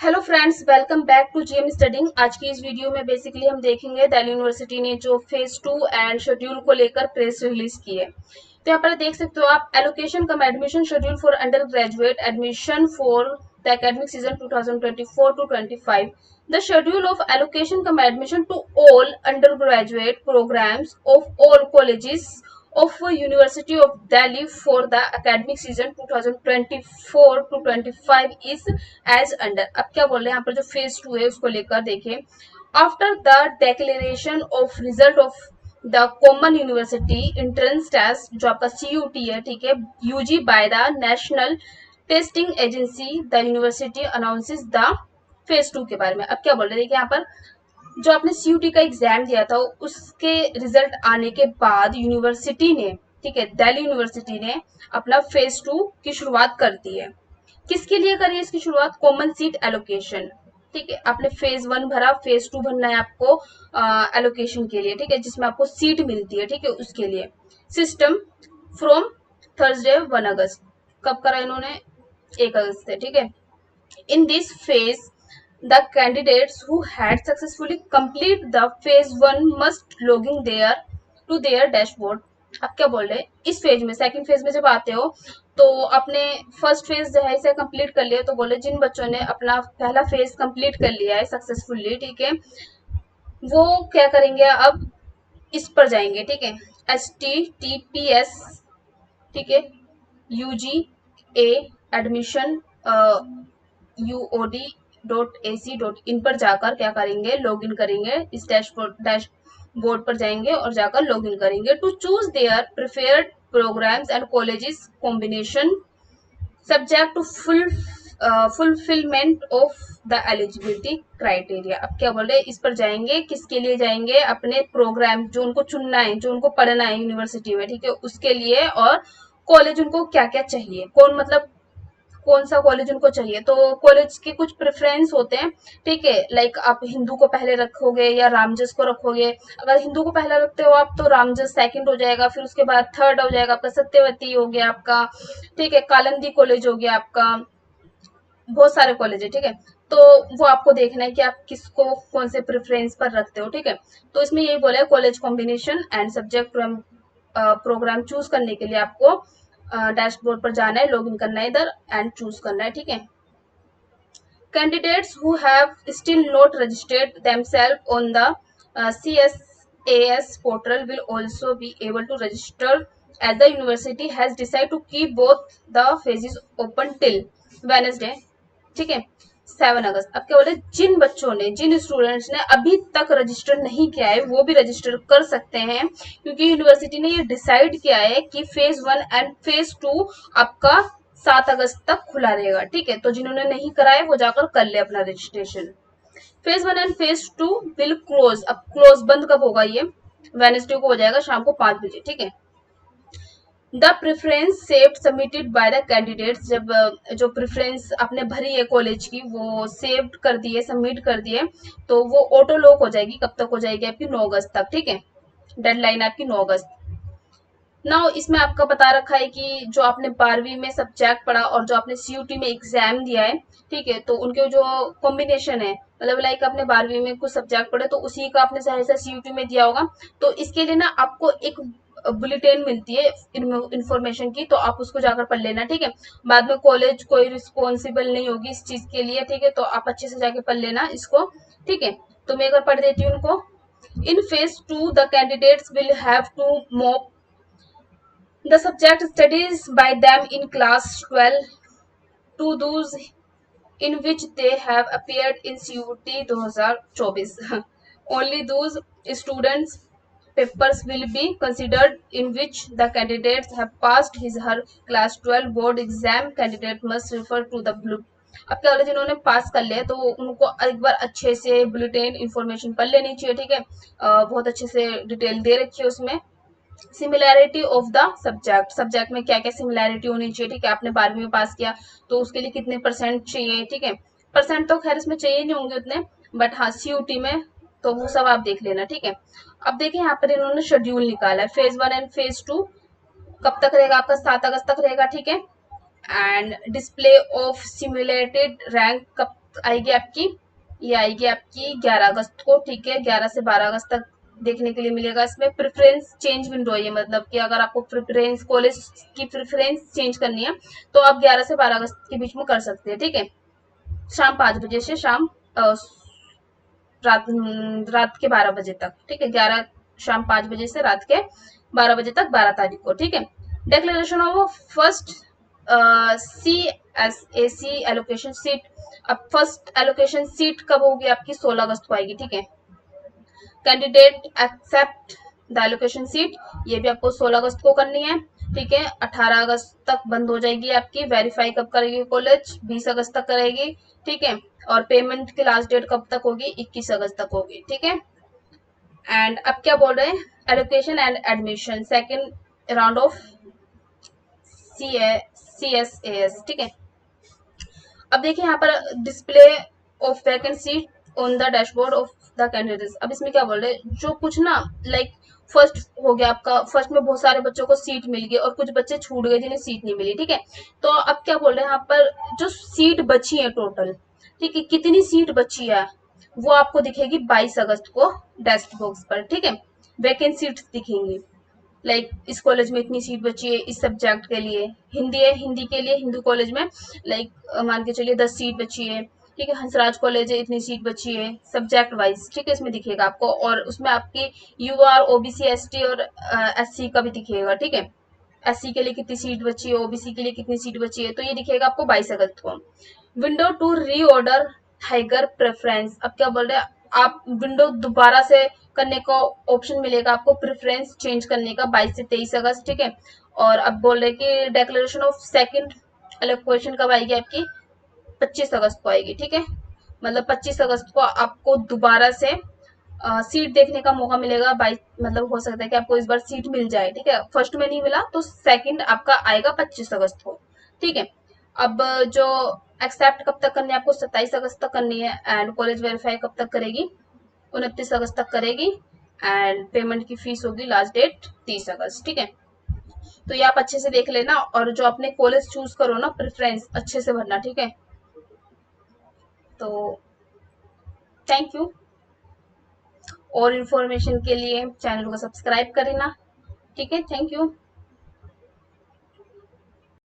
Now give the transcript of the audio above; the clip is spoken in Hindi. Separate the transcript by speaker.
Speaker 1: Hello friends, welcome back to GM studying. आज की इस वीडियो में बेसिकली हम देखेंगे दिल्ली यूनिवर्सिटी ने जो फेज 2 एंड शेड्यूल को लेकर प्रेस रिलीज की है। तो यहाँ पर देख सकते हो आप, allocation come admission schedule for under graduate admission for the academic season 2024 to 25. The schedule of allocation cum admission to all undergraduate programs of all colleges of University of Delhi for the academic season 2024 to 25 is as under. अब क्या बोल रहे हैं यहाँ पर, जो फेज 2 है उसको लेकर देखिए। After the declaration of result of the common university entrance test, जो आपका CUT है, ठीक है, UG by the national testing agency, the university announces the phase 2 के बारे में। अब क्या बोल रहे हैं, देखिए यहाँ पर जो आपने CUT का एग्जाम दिया था उसके रिजल्ट आने के बाद यूनिवर्सिटी ने, ठीक है, दिल्ली यूनिवर्सिटी ने अपना फेज 2 की शुरुआत कर दी है। किसके लिए करी है इसकी शुरुआत? कॉमन सीट एलोकेशन, ठीक है। आपने फेज 1 भरा, फेज 2 भरना है आपको एलोकेशन के लिए, ठीक है, जिसमें आपको सीट मिलती है, ठीक है, उसके लिए। सिस्टम फ्रॉम थर्सडे 1 अगस्त। कब करा इन्होंने? 1 अगस्त से, ठीक है। In this phase, the candidates who had successfully completed the phase 1 must logging there to their dashboard. अब क्या बोल रहे हैं, इस फेज में, सेकंड फेज में जब आते हो तो अपने फर्स्ट फेज जो है इसे कंप्लीट कर लिया, तो बोले जिन बच्चों ने अपना पहला फेज कंप्लीट कर लिया है सक्सेसफुली, ठीक है, वो क्या करेंगे, अब इस पर जाएंगे, ठीक है, HTTPS, ठीक है, UGA एडमिशन UOD.AC.in पर जाकर क्या करेंगे, लॉगिन करेंगे, इस डैशबोर्ड पर जाएंगे और जाकर लॉगिन करेंगे to choose their preferred programmes and colleges combination subject to fulfilment of the eligibility criteria. अब क्या बोल रहे हैं, इस पर जाएंगे, किसके लिए जाएंगे? अपने प्रोग्राम जो उनको चुनना है, जो उनको पढ़ना है यूनिवर्सिटी में, ठीक है, उसके लिए, और कॉलेज उनको क्या क्या चाहिए, कौन मतलब कौन सा कॉलेज उनको चाहिए। तो कॉलेज के कुछ प्रेफरेंस होते हैं, ठीक है, लाइक आप हिंदू को पहले रखोगे या रामजस को रखोगे। अगर हिंदू को पहले रखते हो आप तो रामजस सेकंड हो जाएगा, फिर उसके बाद थर्ड हो जाएगा आपका सत्यवती हो गया आपका, ठीक है, कालंदी कॉलेज हो गया आपका, बहुत सारे कॉलेज है, ठीक है। तो वो आपको देखना है कि आप किसको कौन से प्रेफरेंस पर रखते हो, ठीक है। तो इसमें यही बोला है, college combination and subject programme choose करने के लिए आपको डैशबोर्ड पर जाना है, लॉगिन करना है इधर एंड चूज करना है, ठीक है। Candidates who have still not registered themselves on the CSAS portal will also be able to register, as the university has decided to keep both the phases open till Wednesday, ठीक है, 7 अगस्त। अब क्या बोले, जिन बच्चों ने, जिन स्टूडेंट्स ने अभी तक रजिस्टर नहीं किया है वो भी रजिस्टर कर सकते हैं, क्योंकि यूनिवर्सिटी ने ये डिसाइड किया है कि फेज 1 एंड फेज 2 आपका 7 अगस्त तक खुला रहेगा, ठीक है। तो जिन्होंने नहीं कराया वो जाकर कर ले अपना registration. Phase 1 and phase 2 will close. अब क्लोज बंद कब होगा? ये वेनेसडे को हो जाएगा शाम को 5 बजे, ठीक है। The preference saved submitted by the candidates, जब जो प्रेफरेंस आपने भरी है कॉलेज की वो सेव्ड कर दिए, सबमिट कर दिए, तो वो ऑटो लॉक हो जाएगी। कब तक हो जाएगी? आपकी 9 अगस्त तक, ठीक है, डेडलाइन आपकी 9 अगस्त। नाउ इसमें आपका बता रखा है कि जो आपने 12वीं में सब्जेक्ट पढ़ा और जो आपने CUT में एग्जाम दिया है, ठीक है, तो उनके जो कॉम्बिनेशन है, मतलब लाइक आपने 12वीं में कुछ सब्जेक्ट पढ़े तो उसी का आपने सहसा CUT में दिया होगा, तो इसके लिए ना आपको एक बुलेटिन मिलती है इंफॉर्मेशन की, तो आप उसको जाकर पढ़ लेना, ठीक है। बाद में कॉलेज कोई रिस्पॉन्सिबल नहीं होगी इस चीज के लिए, ठीक है, तो आप अच्छे से जाके पढ़ लेना इसको, ठीक है। तो मैं एक बार पढ़ देती हूँ उनको। In phase 2 the candidates will have to mock the subject studies by them in class 12 to those in which they have appeared in CUT 2024. Only those students' papers will be considered in which the candidates have passed his her class 12 board exam. Candidate must refer to the blue. अब क्या होता है, जिन्होंने पास कर लिया तो उनको एक बार अच्छे से बुलेटिन इंफॉर्मेशन पढ़ लेनी चाहिए, ठीक है। बहुत अच्छे से डिटेल दे रखी है उसमें। Similarity of the subject, subject में क्या क्या सिमिलैरिटी होनी चाहिए, ठीक है। आपने 12वीं में पास किया तो उसके लिए कितने परसेंट चाहिए, ठीक है। परसेंट तो खैर इसमें चाहिए नहीं होंगे उतने, बट हाँ CUT में तो वो सब आप देख लेना, ठीक है। अब देखिए यहाँ पर इन्होंने शेड्यूल निकाला है, फेज 1 एंड फेज 2 कब तक रहेगा आपका? 7 अगस्त तक रहेगा, ठीक है। And display of simulated rank कब आएगी आपकी, ये आएगी आपकी 11 अगस्त को, ठीक है। 11 से 12 अगस्त तक देखने के लिए मिलेगा। इसमें प्रेफरेंस चेंज विंडो है, मतलब कि अगर आपको प्रेफरेंस कॉलेज की प्रेफरेंस चेंज करनी है तो आप 11 से 12 अगस्त के बीच में कर सकते हैं, ठीक है। शाम 5 बजे से शाम रात के 12 बजे तक, ठीक है। 11 शाम 5 बजे से रात के 12 बजे तक, 12 तारीख को, ठीक है। Declaration of first C S A C allocation seat. अब फर्स्ट एलोकेशन सीट कब होगी आपकी? 16 अगस्त को आएगी, ठीक है। Candidate accept the allocation seat, ये भी आपको 16 अगस्त को करनी है, ठीक है। 18 अगस्त तक बंद हो जाएगी आपकी। वेरीफाई कब करेगी कॉलेज? 20 अगस्त तक करेगी, ठीक है। और पेमेंट की लास्ट डेट कब तक होगी? 21 अगस्त तक होगी, ठीक है। एंड अब क्या बोल रहे हैं? Allocation and admission second round of CSAS, ठीक है। अब देखिए यहाँ पर display of vacancy on the dashboard of the candidates. अब इसमें क्या बोल रहे हैं, जो कुछ ना लाइक फर्स्ट हो गया आपका, फर्स्ट में बहुत सारे बच्चों को सीट मिल गई और कुछ बच्चे छूट गए जिन्हें सीट नहीं मिली, ठीक है। तो अब क्या बोल रहे हैं यहाँ पर, जो सीट बची है टोटल, ठीक है, कितनी सीट बची है वो आपको दिखेगी 22 अगस्त को डेस्क बॉक्स पर, ठीक है। वैकेंसी दिखेंगी, लाइक इस कॉलेज में इतनी सीट बची है इस सब्जेक्ट के लिए। हिंदी है, हिंदी के लिए हिंदू कॉलेज में लाइक मान के चलिए 10 सीट बची है, ठीक है। हंसराज कॉलेज है, इतनी सीट बची है, सब्जेक्ट वाइज, ठीक है। इसमें दिखेगा आपको, और उसमें आपकी UR OBC ST और SC का भी दिखेगा, ठीक है। SC के लिए कितनी सीट बची है, OBC के लिए कितनी सीट बची है, तो ये दिखेगा आपको 22 अगस्त को। Window to reorder higher preference. अब क्या बोल रहे हैं, आप विंडो दोबारा से करने का ऑप्शन मिलेगा आपको, प्रेफरेंस चेंज करने का 22 से 23 अगस्त, ठीक है। और अब बोल रहे कि डिक्लेरेशन ऑफ सेकंड एलोकेशन कब आएगी आपकी? 25 अगस्त को आएगी, ठीक है। मतलब 25 अगस्त को आपको दोबारा से सीट देखने का मौका मिलेगा। बाई मतलब हो सकता है कि आपको इस बार सीट मिल जाए, ठीक है। फर्स्ट में नहीं मिला तो सेकंड आपका आएगा 25 अगस्त को, ठीक है। अब जो एक्सेप्ट कब तक करनी है आपको? 27 अगस्त तक करनी है। एंड कॉलेज वेरीफाई कब तक करेगी? 29 अगस्त तक करेगी। एंड पेमेंट की फीस होगी लास्ट डेट 30 अगस्त, ठीक है। तो ये आप अच्छे से देख लेना, और जो अपने कॉलेज चूज करो ना, प्रेफरेंस अच्छे से भरना, ठीक है। तो थैंक यू। और इन्फॉर्मेशन के लिए चैनल को सब्सक्राइब करना, ठीक है। Thank you.